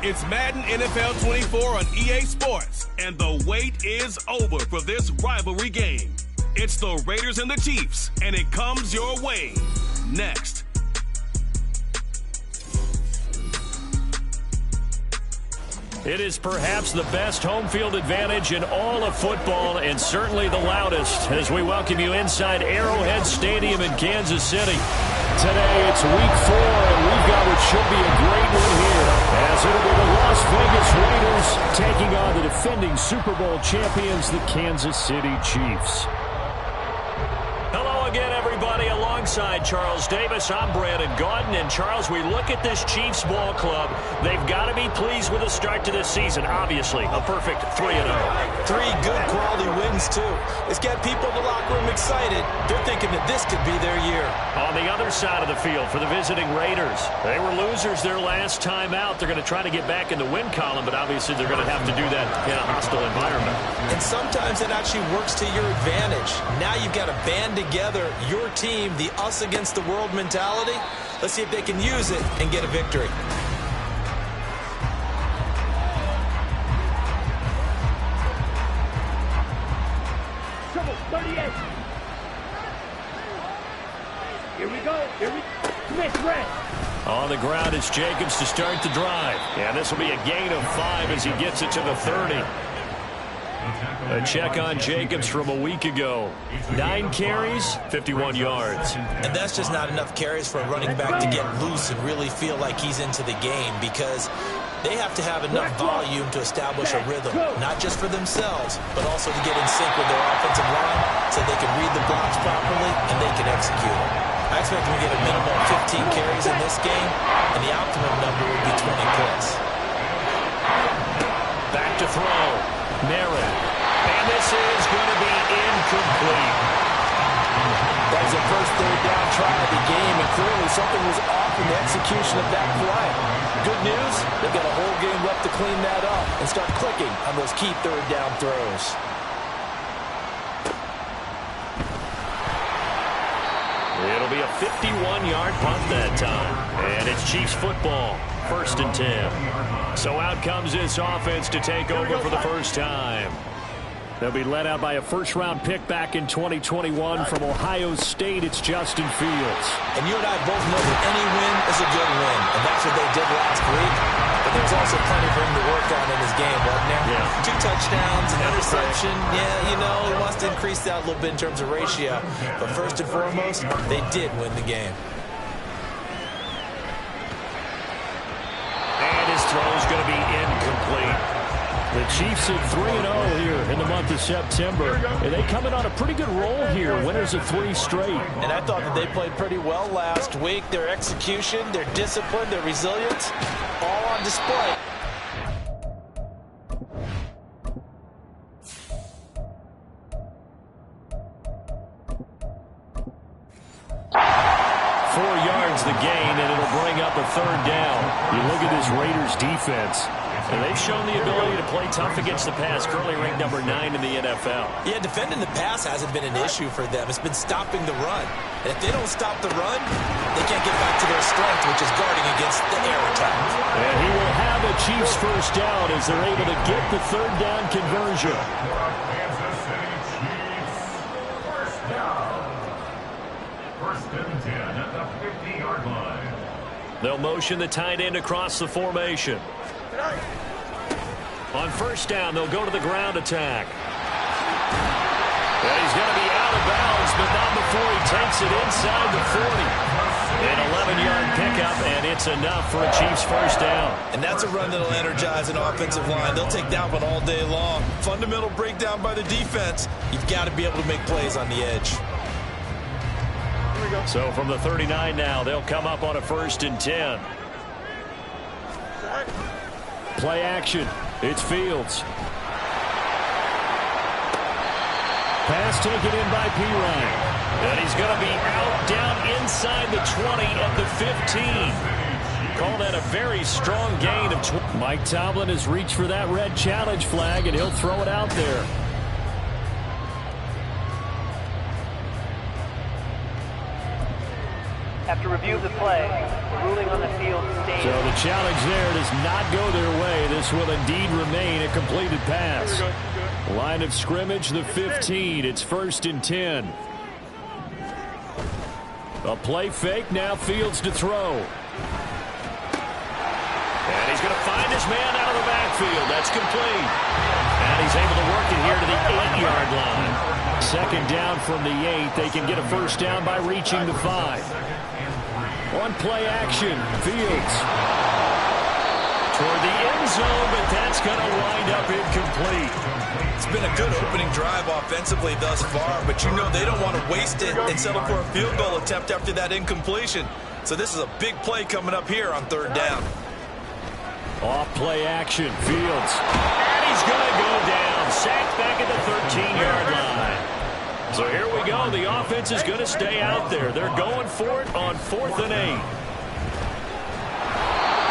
It's Madden NFL 24 on EA Sports, and the wait is over for this rivalry game. It's the Raiders and the Chiefs, and it comes your way next. It is perhaps the best home field advantage in all of football, and certainly the loudest, as we welcome you inside Arrowhead Stadium in Kansas City. Today it's week 4, and we've got what should be a great one here, as it'll be the Las Vegas Raiders taking on the defending Super Bowl champions, the Kansas City Chiefs. Hello again, everybody. Alongside Charles Davis, I'm Brandon Gaudin. And Charles, we look at this Chiefs ball club. They've got to be pleased with the start to this season. Obviously, a perfect 3-0. 3 good quality wins, too. It's got people in the locker room excited. They're thinking that this could be their year. On the other side of the field for the visiting Raiders, they were losers their last time out. They're going to try to get back in the win column, but obviously they're going to have to do that in a hostile environment. And sometimes it actually works to your advantage. Now you've got to band together your team, the us against the world mentality. Let's see if they can use it and get a victory. Trouble, 38. Here we go. Smith, red. On the ground, it's Jacobs to start the drive. And this will be a gain of 5 as he gets it to the 30. A check on Jacobs from a week ago. 9 carries, 51 yards. And that's just not enough carries for a running back to get loose and really feel like he's into the game, because they have to have enough volume to establish a rhythm, not just for themselves, but also to get in sync with their offensive line so they can read the blocks properly and they can execute it. I expect them to get a minimum of 15 carries in this game, and the optimum number would be 20 plus. Back to throw. Merritt. And this is going to be incomplete. That was the first third down try of the game, and clearly something was off in the execution of that play. Good news, they've got a whole game left to clean that up and start clicking on those key third down throws. It'll be a 51-yard punt that time. And it's Chiefs football, 1st and 10. So out comes this offense to take over for the first time. They'll be led out by a first-round pick back in 2021 from Ohio State. It's Justin Fields. And you and I both know that any win is a good win, and that's what they did last week. But there's also plenty for him to work on in his game, wasn't there? Yeah. 2 touchdowns, an interception. Yeah, you know, he wants to increase that a little bit in terms of ratio. But first and foremost, they did win the game. And his throw is going to be incomplete. The Chiefs at 3-0 here in the month of September. And they come in on a pretty good roll here. Winners of 3 straight. And I thought that they played pretty well last week. Their execution, their discipline, their resilience, all on display. The gain, and it'll bring up a 3rd down. You look at this Raiders defense, and they've shown the ability to play tough against the pass, currently ranked number 9 in the NFL. Yeah, defending the pass hasn't been an issue for them. It's been stopping the run. And if they don't stop the run, they can't get back to their strength, which is guarding against the air attack. And he will have a Chiefs first down as they're able to get the 3rd down conversion. They'll motion the tight end across the formation. On 1st down, they'll go to the ground attack. And he's going to be out of bounds, but not before he takes it inside the 40. An 11-yard pickup, and it's enough for a Chiefs first down. And that's a run that'll energize an offensive line. They'll take that one all day long. Fundamental breakdown by the defense. You've got to be able to make plays on the edge. So from the 39 now, they'll come up on a 1st and 10. Play action. It's Fields. Pass taken in by Pirine. And he's going to be out down inside the 20 at the 15. Call that a very strong gain of 20. Mike Tomlin has reached for that red challenge flag, and he'll throw it out there. After review of the play, the ruling on the field states So the challenge there does not go their way. This will indeed remain a completed pass. Line of scrimmage, the 15. It's 1st and 10. A play fake. Now Fields to throw. And he's going to find his man out of the backfield. That's complete. And he's able to work it here to the 8-yard line. 2nd down from the 8. They can get a 1st down by reaching the 5. On play action, Fields toward the end zone, but that's going to wind up incomplete. It's been a good opening drive offensively thus far, but you know they don't want to waste it and settle for a field goal attempt after that incompletion. So this is a big play coming up here on 3rd down. Off play action, Fields. And he's going to go down. Sacked back at the 13-yard line. So here we go. The offense is going to stay out there. They're going for it on 4th and 8.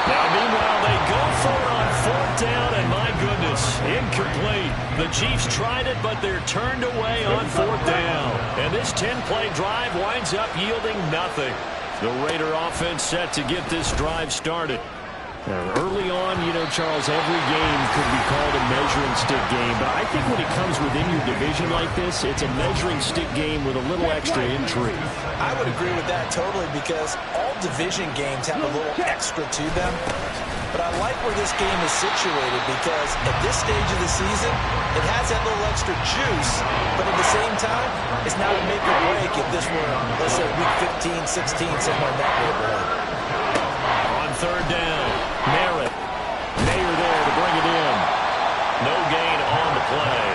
Now, meanwhile, they go for it on 4th down, and my goodness, incomplete. The Chiefs tried it, but they're turned away on 4th down. And this 10-play drive winds up yielding nothing. The Raider offense set to get this drive started. Early on, you know, Charles, every game could be called a measuring stick game. But I think when it comes within your division like this, it's a measuring stick game with a little extra intrigue. I would agree with that totally because all division games have a little extra to them. But I like where this game is situated because at this stage of the season, it has that little extra juice. But at the same time, it's not a make or break if this were, let's say, week 15, 16, somewhere in that neighborhood. On 3rd down. Merritt. Mayer there to bring it in. No gain on the play.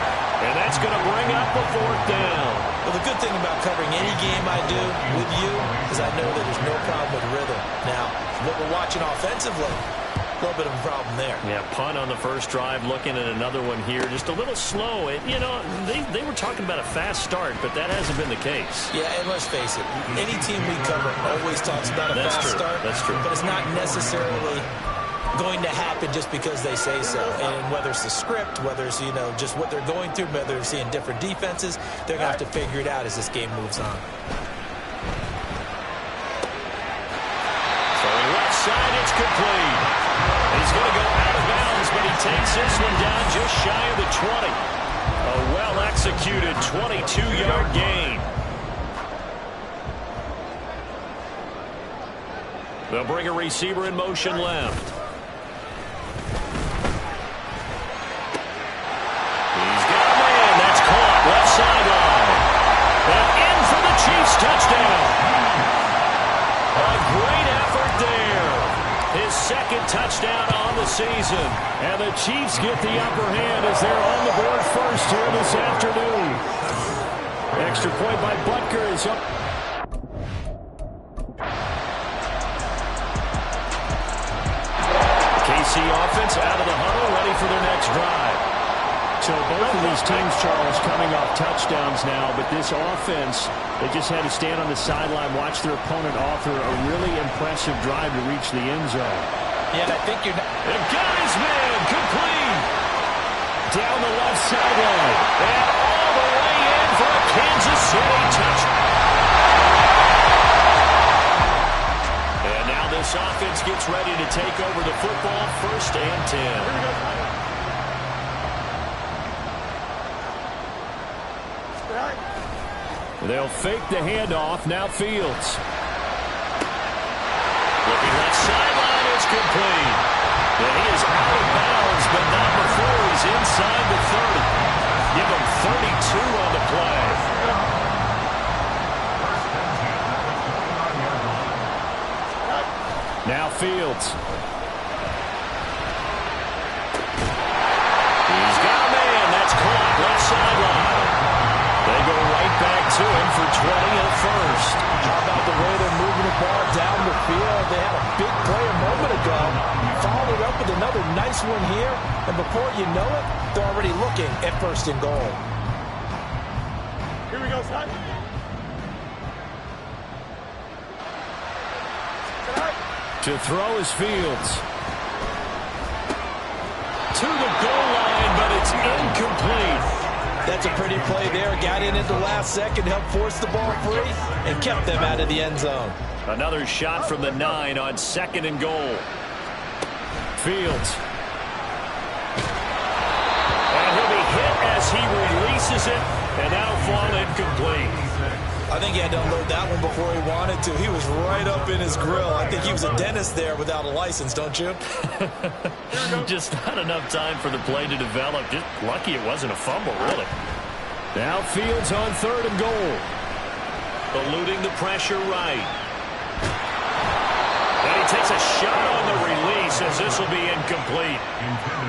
And that's going to bring up the 4th down. Well, the good thing about covering any game I do with you is I know that there's no problem with rhythm. Now, what we're watching offensively, a little bit of a problem there. Yeah, punt on the first drive, looking at another one here. Just a little slow. You know, they were talking about a fast start, but that hasn't been the case. Yeah, and let's face it, any team we cover always talks about a fast start. That's true. But it's not necessarily going to happen just because they say so. And whether it's the script, whether it's, you know, just what they're going through, whether they're seeing different defenses, they're going to have to figure it out as this game moves on. So left side, it's complete. He's going to go out of bounds, but he takes this one down just shy of the 20. A well-executed 22-yard gain. They'll bring a receiver in motion left. He's got a man. That's caught. Left sideline. And in for the Chiefs touchdown. A great effort there. His 2nd touchdown on the season. And the Chiefs get the upper hand as they're on the board first here this afternoon. Extra point by Butker is up. KC offense out of the huddle, ready for their next drive. So both of these teams, Charles, coming off touchdowns now, but this offense, they just had to stand on the sideline, watch their opponent author a really impressive drive to reach the end zone. Yeah, and I think you're not... And got his man, complete. Down the left sideline. And all the way in for a Kansas City touchdown. And now this offense gets ready to take over the football, 1st and 10. They'll fake the handoff. Now Fields. Looking left sideline. It's complete. And he is out of bounds, but not before he's inside the 30. Give him 32 on the play. Now Fields. He's got a man. That's caught. Left sideline. They go right back to him for 20 and 1st. How about the way they're moving the ball down the field? They had a big play a moment ago. Followed it up with another nice one here. And before you know it, they're already looking at 1st and goal. Here we go, son. To throw is Fields. To the goal line, but it's incomplete. That's a pretty play there. Got in at the last second, helped force the ball free, and kept them out of the end zone. Another shot from the 9 on 2nd and goal. Fields. And he'll be hit as he releases it, and that'll fall incomplete. I think he had to unload that one before he wanted to. He was right up in his grill. I think he was a dentist there without a license, don't you? Just not enough time for the play to develop. Just lucky it wasn't a fumble, really. Now Fields on 3rd and goal. Eluding the pressure right. And he takes a shot on the release as this will be incomplete.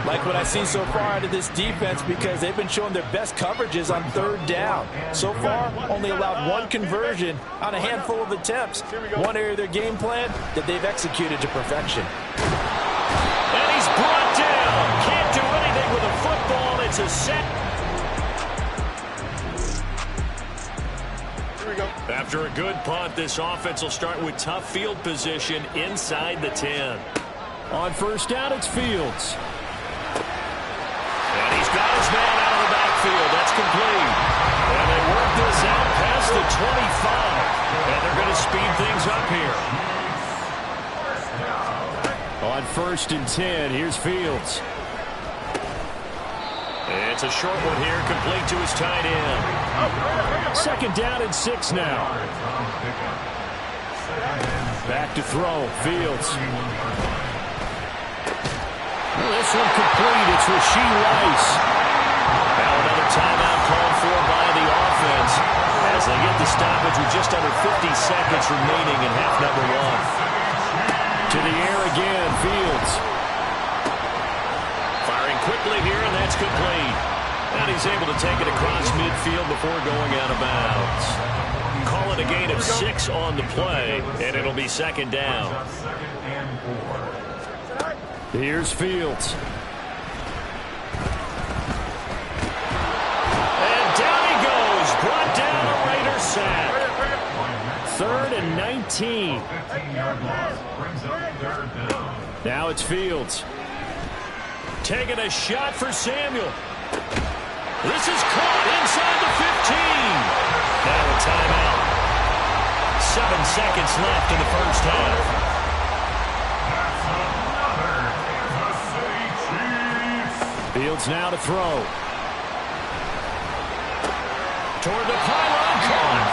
Like what I've seen so far out of this defense because they've been showing their best coverages on 3rd down. So far, only allowed 1 conversion on a handful of attempts. One area of their game plan that they've executed to perfection. And he's brought down. Can't do anything with a football. It's a set. After a good punt, this offense will start with tough field position inside the 10. On 1st down, it's Fields. And he's got his man out of the backfield. That's complete. And they work this out past the 25. And they're going to speed things up here. On 1st and 10, here's Fields. It's a short one here, complete to his tight end. 2nd down and 6 now. Back to throw, Fields. This one complete, it's Rashee Rice. Now another timeout called for by the offense as they get the stoppage with just under 50 seconds remaining in half number 1. To the air again, Fields. Firing quickly here, and that's complete. And he's able to take it across midfield before going out of bounds. Call it a gain of 6 on the play, and it'll be 2nd down. Here's Fields. And down he goes. Brought down a Raider sack. 3rd and 19. Now it's Fields. Taking a shot for Samuel. This is caught inside the 15. Now a timeout. 7 seconds left in the 1st half. Fields now to throw. Toward the pylon, caught.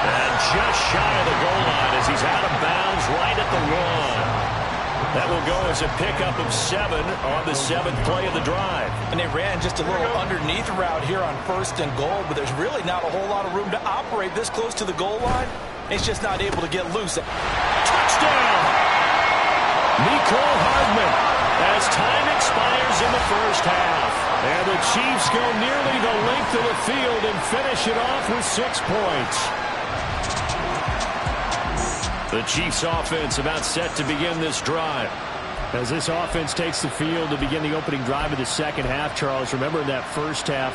And just shy of the goal line as he's out of bounds right at the 1. That will go as a pickup of 7 on the 7th play of the drive. And they ran just a little underneath route here on 1st and goal, but there's really not a whole lot of room to operate this close to the goal line. He's just not able to get loose. Touchdown! Nicole Hardman as time expires in the 1st half. And the Chiefs go nearly the length of the field and finish it off with 6 points. The Chiefs offense about set to begin this drive. As this offense takes the field to begin the opening drive of the 2nd half, Charles, remember in that 1st half,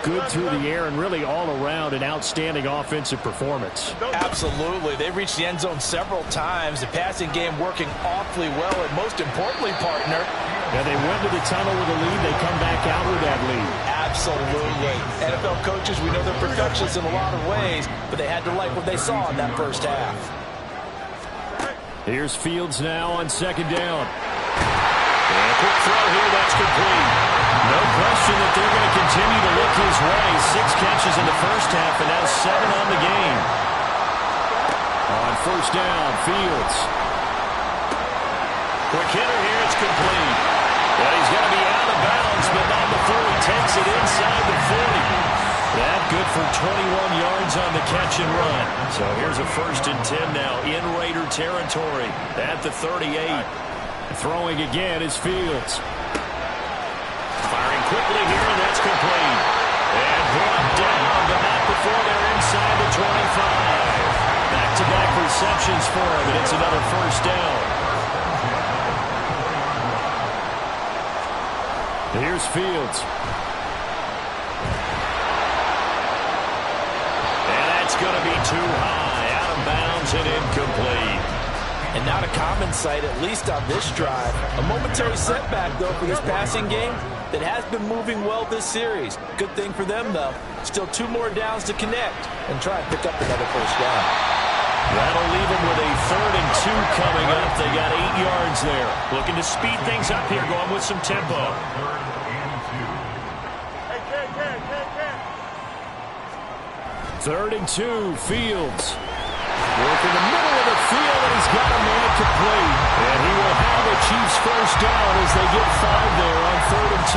good through the air and really all around an outstanding offensive performance. Absolutely. They reached the end zone several times. The passing game working awfully well, and most importantly, partner. Yeah, they went to the tunnel with a lead. They come back out with that lead. Absolutely. NFL coaches, we know they're perfectionists in a lot of ways, but they had to like what they saw in that 1st half. Here's Fields now on 2nd down. And a quick throw here, that's complete. No question that they're going to continue to look his way. 6 catches in the 1st half and now 7 on the game. On 1st down, Fields. Quick hitter here, it's complete. Well, he's going to be out of bounds, but not before he takes it inside the 40. That good for 21 yards on the catch and run. So here's a 1st and 10 now in Raider territory at the 38. Throwing again is Fields. Firing quickly here, and that's complete. And brought down, but not before they're inside the 25. Back-to-back receptions for him, and it's another 1st down. Here's Fields. And that's going to be too high, out of bounds and incomplete. And not a common sight, at least on this drive. A momentary setback, though, for this passing game that has been moving well this series. Good thing for them, though. Still 2 more downs to connect and try and pick up another first down. That'll leave them with a 3rd and 2 coming up. They got 8 yards there. Looking to speed things up here, going with some tempo. 3rd and 2, Fields. Working the middle of the field, and he's got a man complete. And he will have the Chiefs first down as they get 5 there on 3rd and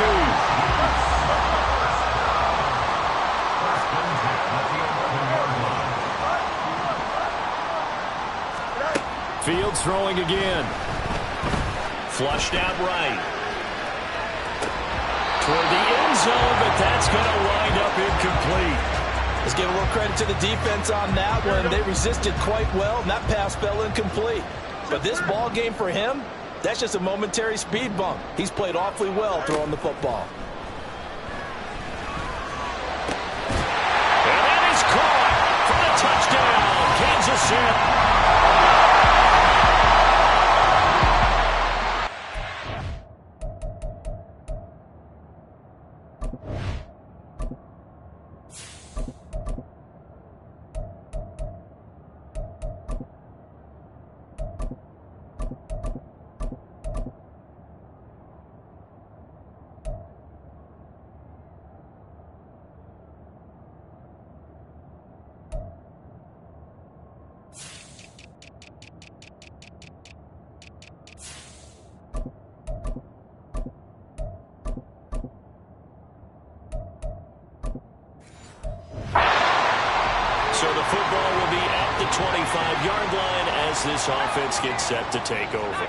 2. Fields throwing again. Flushed out right. Toward the end zone, but that's going to wind up incomplete. Let's give a little credit to the defense on that one. They resisted quite well, and that pass fell incomplete. But this ball game for him, that's just a momentary speed bump. He's played awfully well throwing the football. And that is caught for the touchdown, Kansas City. So the football will be at the 25-yard line as this offense gets set to take over.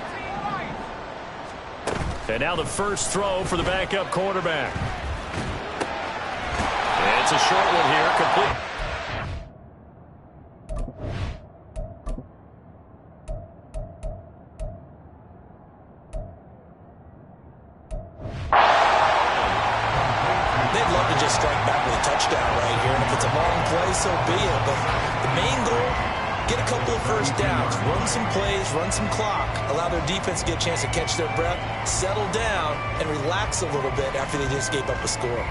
And now the first throw for the backup quarterback. And it's a short one here, complete. They'd love to just strike back with a touchdown right here, and if it's a long play, so be it. But the main goal, get a couple of first downs, run some plays, run some clock, allow their defense to get a chance to catch their breath, settle down, and relax a little bit after they just gave up a score.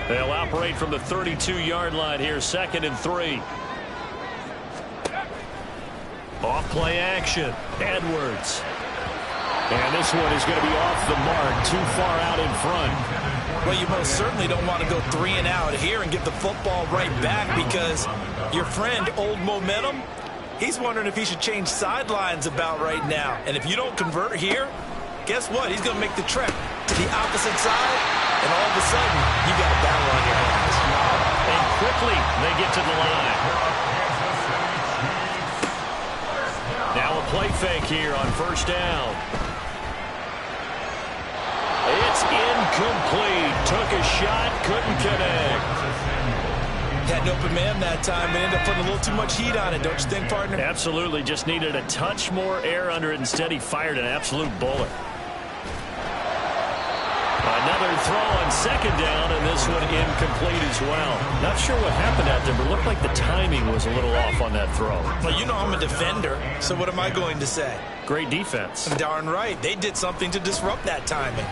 They'll operate from the 32-yard line here, 2nd and 3. Off play action, Edwards. And this one is going to be off the mark, too far out in front. Well, you most certainly don't want to go 3 and out here and get the football right back, because your friend, Old Momentum, he's wondering if he should change sidelines about right now. And if you don't convert here, guess what? He's going to make the trek to the opposite side, and all of a sudden, you got a battle on your hands. And quickly, they get to the line. Now a play fake here on first down. It's incomplete. Took a shot, couldn't connect. Had an open man that time, but ended up putting a little too much heat on it, don't you think, partner? Absolutely. Just needed a touch more air under it. Instead, he fired an absolute bullet. Another throw on 2nd down, and this one incomplete as well. Not sure what happened out there, but it looked like the timing was a little off on that throw. Well, you know I'm a defender, so what am I going to say? Great defense. Darn right. They did something to disrupt that timing.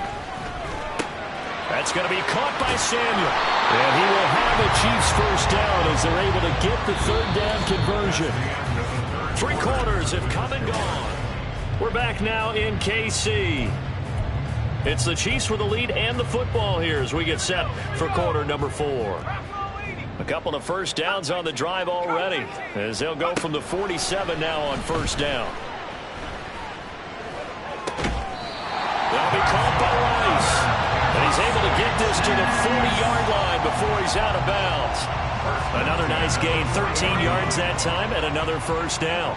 That's going to be caught by Samuel. And he will have a Chiefs first down as they're able to get the 3rd down conversion. 3 quarters have come and gone. We're back now in KC. It's the Chiefs with the lead and the football here as we get set for quarter number 4. A couple of first downs on the drive already as they'll go from the 47 now on first down. They'll be caught by Rice. And he's able to get this to the 40-yard line before he's out of bounds. Another nice gain, 13 yards that time, and another first down.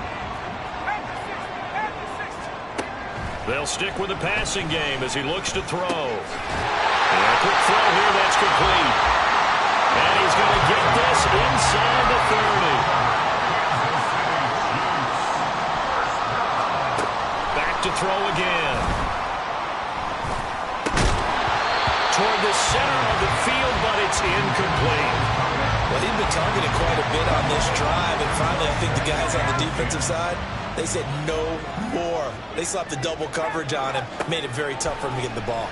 They'll stick with the passing game as he looks to throw. And a quick throw here, that's complete. And he's going to get this inside the 30. Back to to throw again. Toward the center of the field, but it's incomplete. Well, he's been targeted quite a bit on this drive, and finally I think the guys on the defensive side, they said no more. They slapped the double coverage on him, made it very tough for him to get the ball.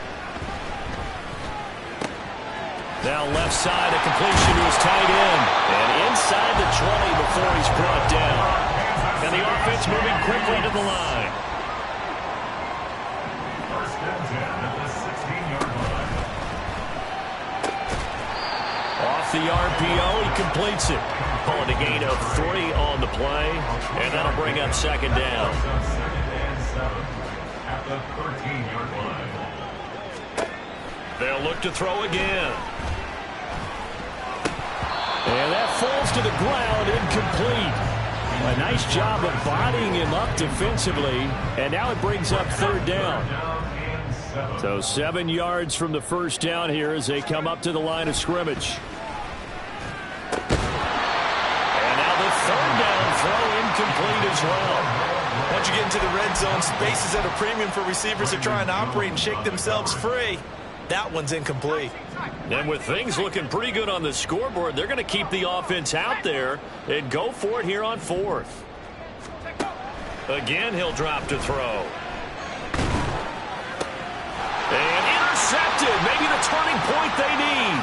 Now left side, a completion to his tight end. And inside the 20 before he's brought down. And the offense moving quickly to the line. First and 10 at the 16-yard line. Off the RPO, he completes it. Pulling a gain of 3 on the play. And that'll bring up second down. Second and 7 at the 13-yard line. They'll look to throw again. And that falls to the ground, incomplete. A nice job of bodying him up defensively. And now it brings up third down. So 7 yards from the first down here as they come up to the line of scrimmage. And now the third down throw incomplete as well. Once you get into the red zone, space is at a premium for receivers to try and operate and shake themselves free. That one's incomplete. And with things looking pretty good on the scoreboard, they're going to keep the offense out there and go for it here on fourth. Again, he'll drop to throw. And intercepted. Maybe the turning point they need.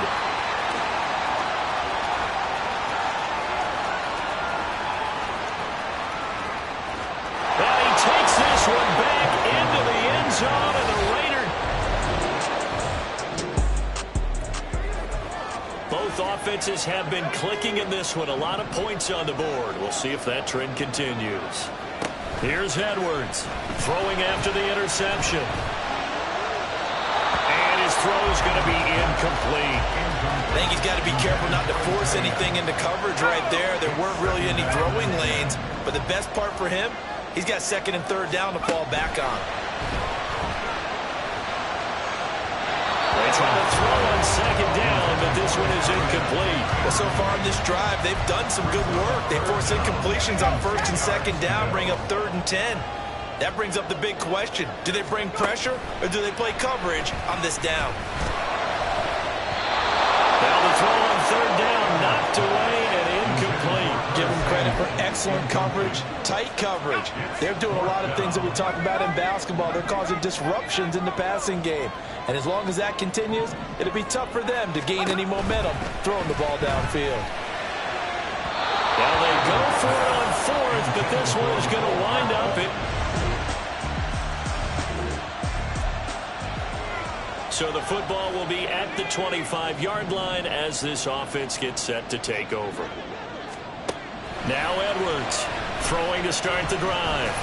And he takes this one back into the end zone, and the Raiders. Both offenses have been clicking in this one. A lot of points on the board. We'll see if that trend continues. Here's Edwards throwing after the interception. And his throw is going to be incomplete. I think he's got to be careful not to force anything into coverage right there. There weren't really any throwing lanes. But the best part for him, he's got second and third down to fall back on. They try to throw on second down, but this one is incomplete. Well, so far in this drive, they've done some good work. They force incompletions on first and second down, bring up third and 10. That brings up the big question. Do they bring pressure, or do they play coverage on this down? Now the throw on third down, knocked away and incomplete. Give them credit for excellent coverage, tight coverage. They're doing a lot of things that we talk about in basketball. They're causing disruptions in the passing game. And as long as that continues, it'll be tough for them to gain any momentum throwing the ball downfield. Well, they go for it on fourth, but this one is going to wind up it. So the football will be at the 25-yard line as this offense gets set to take over. Now Edwards throwing to start the drive.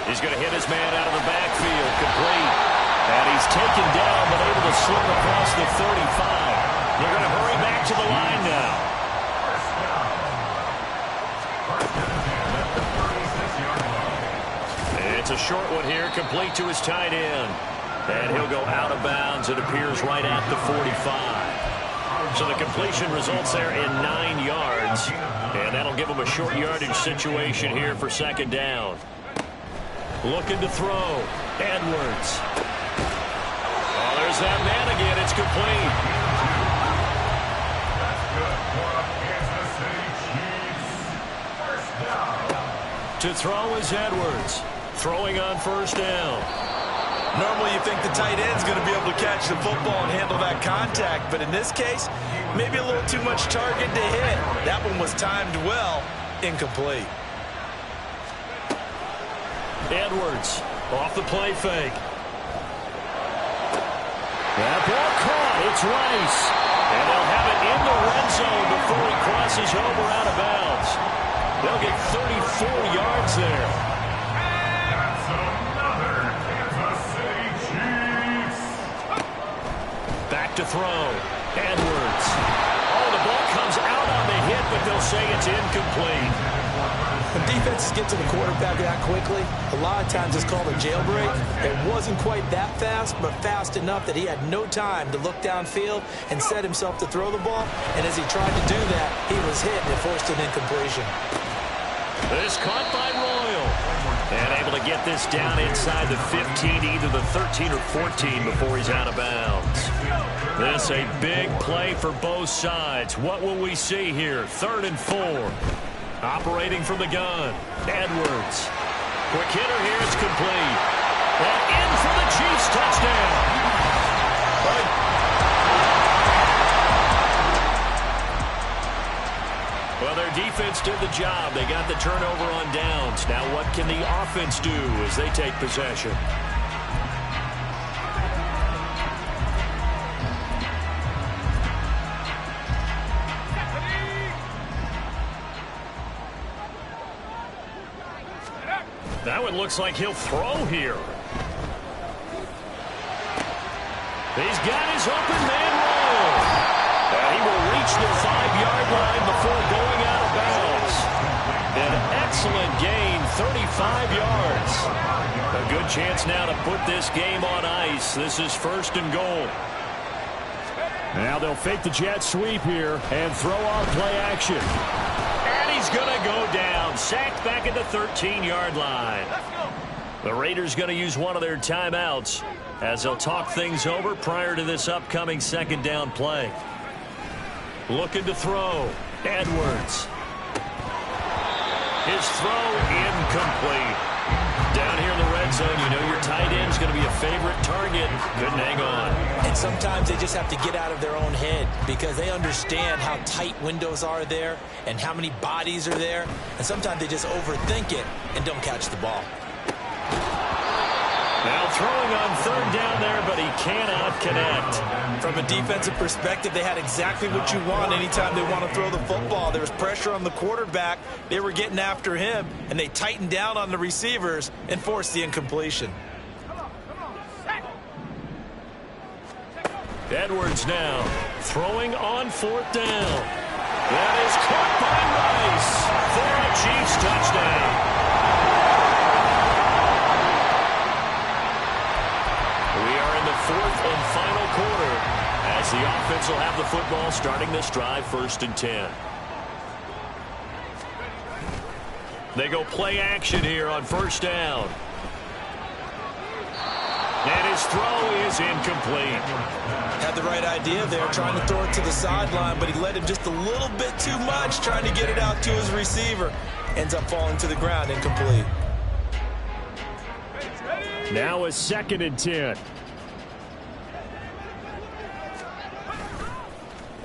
He's going to hit his man out of the backfield, complete. And he's taken down, but able to slip across the 35. They're going to hurry back to the line now. It's a short one here, complete to his tight end. And he'll go out of bounds. It appears right at the 45. So the completion results there in 9 yards. And that'll give him a short yardage situation here for second down. Looking to throw. Edwards. Oh, there's that man again. It's complete. To throw is Edwards. Throwing on first down. Normally you think the tight end's going to be able to catch the football and handle that contact, but in this case, maybe a little too much target to hit. That one was timed well, incomplete. Edwards off the play fake. That ball caught. It's Rice. And they'll have it in the red zone before he crosses over out of bounds. They'll get 34 yards there. Back to throw. Edwards. Oh, the ball comes out on the hit, but they'll say it's incomplete. When defenses get to the quarterback that quickly, a lot of times it's called a jailbreak. It wasn't quite that fast, but fast enough that he had no time to look downfield and set himself to throw the ball. And as he tried to do that, he was hit and forced an incompletion. This caught by Royal. And able to to get this down inside the 15, either the 13 or 14 before he's out of bounds. This a big play for both sides. What will we see here? 3rd and 4. Operating from the gun. Edwards. Quick hitter here. It's complete. And in for the Chiefs touchdown. Well, their defense did the job. They got the turnover on downs. Now what can the offense do as they take possession? Now it looks like he'll throw here. He's got his open man roll. He will reach the 5-yard line before going out of bounds. An excellent gain, 35 yards. A good chance now to put this game on ice. This is 1st and goal. Now they'll fake the jet sweep here and throw off play action. And he's going to go down. Sacked back at the 13-yard line. The Raiders going to use one of their timeouts as they'll talk things over prior to this upcoming 2nd down play. Looking to throw. Edwards. His throw incomplete. Down here in the red zone, you know your tight end's going to be a favorite target. Couldn't hang on. And sometimes they just have to get out of their own head because they understand how tight windows are there and how many bodies are there. And sometimes they just overthink it and don't catch the ball. Now throwing on 3rd down there, but he cannot connect. From a defensive perspective, they had exactly what you want anytime they want to throw the football. There was pressure on the quarterback. They were getting after him, and they tightened down on the receivers and forced the incompletion. Edwards now throwing on 4th down. That is caught by Rice for a Chiefs touchdown. We are in the 4th and final quarter as the offense will have the football starting this drive 1st and 10. They go play action here on 1st down. And his throw is incomplete. Had the right idea there, trying to throw it to the sideline, but he led him just a little bit too much, trying to get it out to his receiver. Ends up falling to the ground, incomplete. Now a 2nd and 10.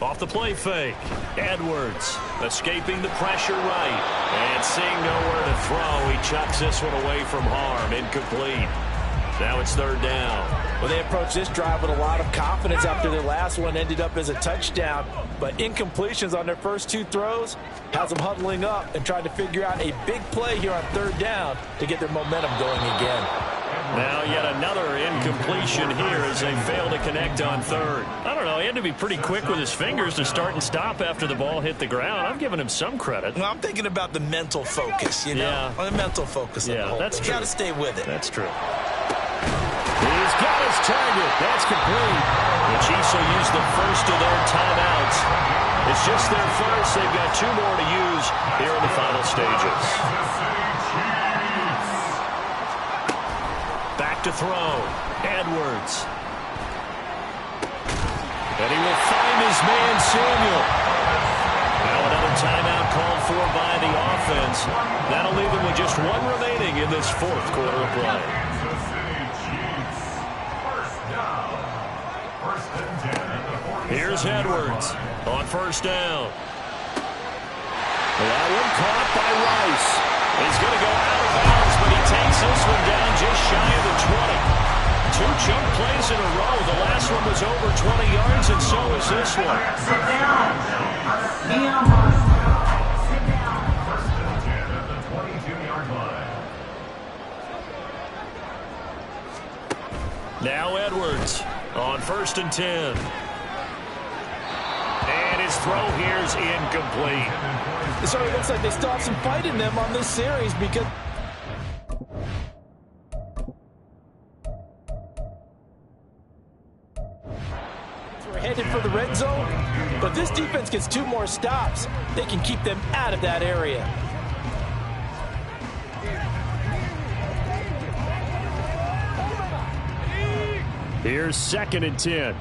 Off the play fake. Edwards escaping the pressure right. And seeing nowhere to throw, he chucks this one away from harm. Incomplete. Now it's 3rd down. Well, they approached this drive with a lot of confidence after their last one ended up as a touchdown. But incompletions on their first 2 throws has them huddling up and trying to figure out a big play here on 3rd down to get their momentum going again. Now yet another incompletion here as they fail to connect on 3rd. I don't know, he had to be pretty quick with his fingers to start and stop after the ball hit the ground. I'm giving him some credit. Well, I'm thinking about the mental focus, you know? Yeah. The mental focus. Yeah, that's true. You got to stay with it. That's true. He's got his target. That's complete. The Chiefs will use the first of their timeouts. It's just their first. They've got 2 more to use here in the final stages. Back to throw. Edwards. And he will find his man, Samuel. Now another timeout called for by the offense. That'll leave them with just 1 remaining in this 4th quarter of play. Here's Edwards on 1st down. That one caught by Rice. He's going to go out of bounds, but he takes this one down just shy of the 20. 2 jump plays in a row. The last one was over 20 yards, and so is this one. Sit down. Sit down. 1st and 10 at the 22-yard line. Now Edwards on 1st and 10. And his throw here is incomplete. So it looks like they still have some fight in them on this series because we're headed for the red zone. But if this defense gets 2 more stops, they can keep them out of that area. Here's 2nd and 10.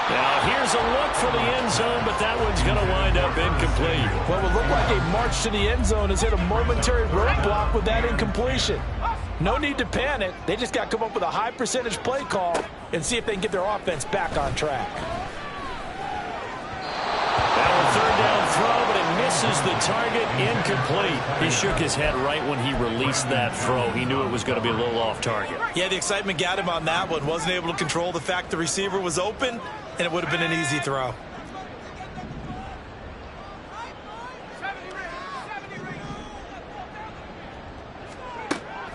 Now here's a look for the end zone, but that one's going to wind up incomplete. What would look like a march to the end zone has hit a momentary roadblock with that incompletion. No need to panic. They just got to come up with a high percentage play call and see if they can get their offense back on track. Now a 3rd down throw, but it misses the target. Incomplete. He shook his head right when he released that throw. He knew it was going to be a little off target. Yeah, the excitement got him on that one. Wasn't able to control the fact the receiver was open, and it would have been an easy throw.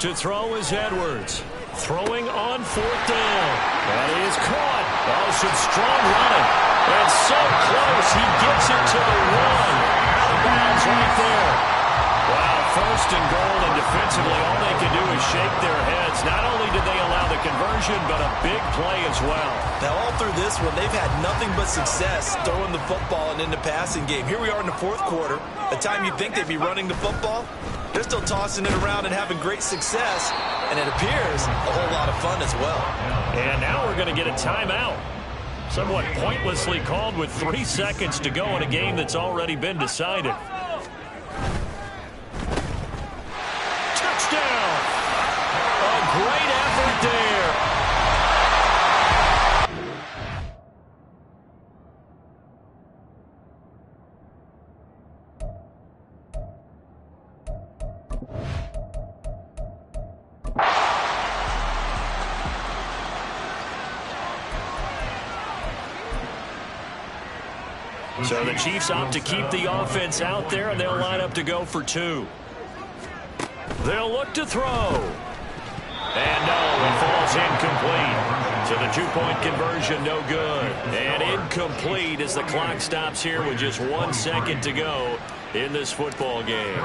To throw is Edwards. Throwing on 4th down. That is caught. Oh, some strong running. And so close. He gets it to the 1. Out of bounds right there. Wow, 1st and goal, and defensively all they can do is shake their heads. Not only did they allow the conversion, but a big play as well. Now all through this one, they've had nothing but success throwing the football and in the passing game. Here we are in the 4th quarter. The time you'd think they'd be running the football, they're still tossing it around and having great success, and it appears a whole lot of fun as well. And now we're going to get a timeout. Somewhat pointlessly called with 3 seconds to go in a game that's already been decided. Touchdown! A great effort there. So the Chiefs opt to keep the offense out there, and they'll line up to go for 2. They'll look to throw. And no, it falls incomplete. So the 2-point conversion, no good. And incomplete as the clock stops here with just 1 second to go in this football game.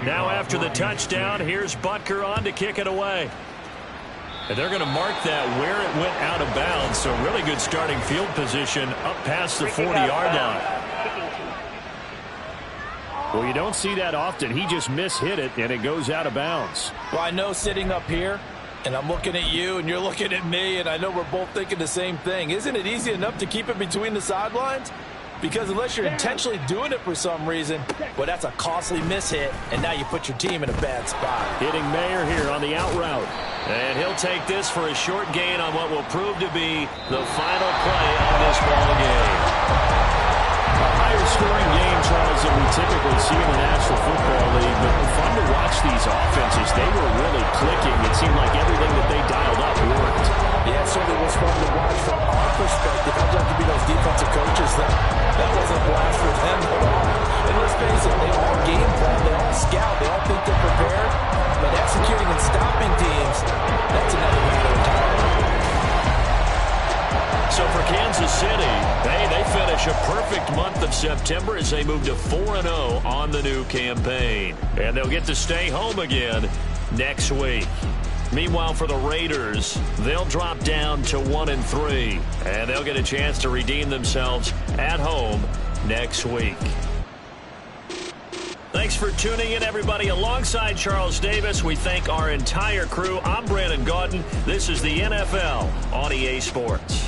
Now after the touchdown, here's Butker on to kick it away. And they're going to mark that where it went out of bounds. So really good starting field position up past the 40-yard line. Well, you don't see that often. He just mishit it, and it goes out of bounds. Well, I know sitting up here, and I'm looking at you, and you're looking at me, and I know we're both thinking the same thing. Isn't it easy enough to keep it between the sidelines? Because unless you're intentionally doing it for some reason, well, that's a costly mishit, and now you put your team in a bad spot. Hitting Mayer here on the out route. And he'll take this for a short gain on what will prove to be the final play of this ball game. A higher scoring game, Charles, than we typically see in the National Football League. But fun to watch these offenses. They were really clicking. It seemed like everything that they dialed up worked. Yeah, it certainly was fun to watch from our perspective. I'd like to be those defensive coaches that wasn't a blast for them at all. And let's face it, they all game plan, they all scout, they all think they're prepared. But executing and stopping teams, that's another matter entirely. So for Kansas City, they finish a perfect month of September as they move to 4-0 on the new campaign. And they'll get to stay home again next week. Meanwhile, for the Raiders, they'll drop down to 1-3, and they'll get a chance to redeem themselves at home next week. Thanks for tuning in, everybody. Alongside Charles Davis, we thank our entire crew. I'm Brandon Gaudin. This is the NFL on EA Sports.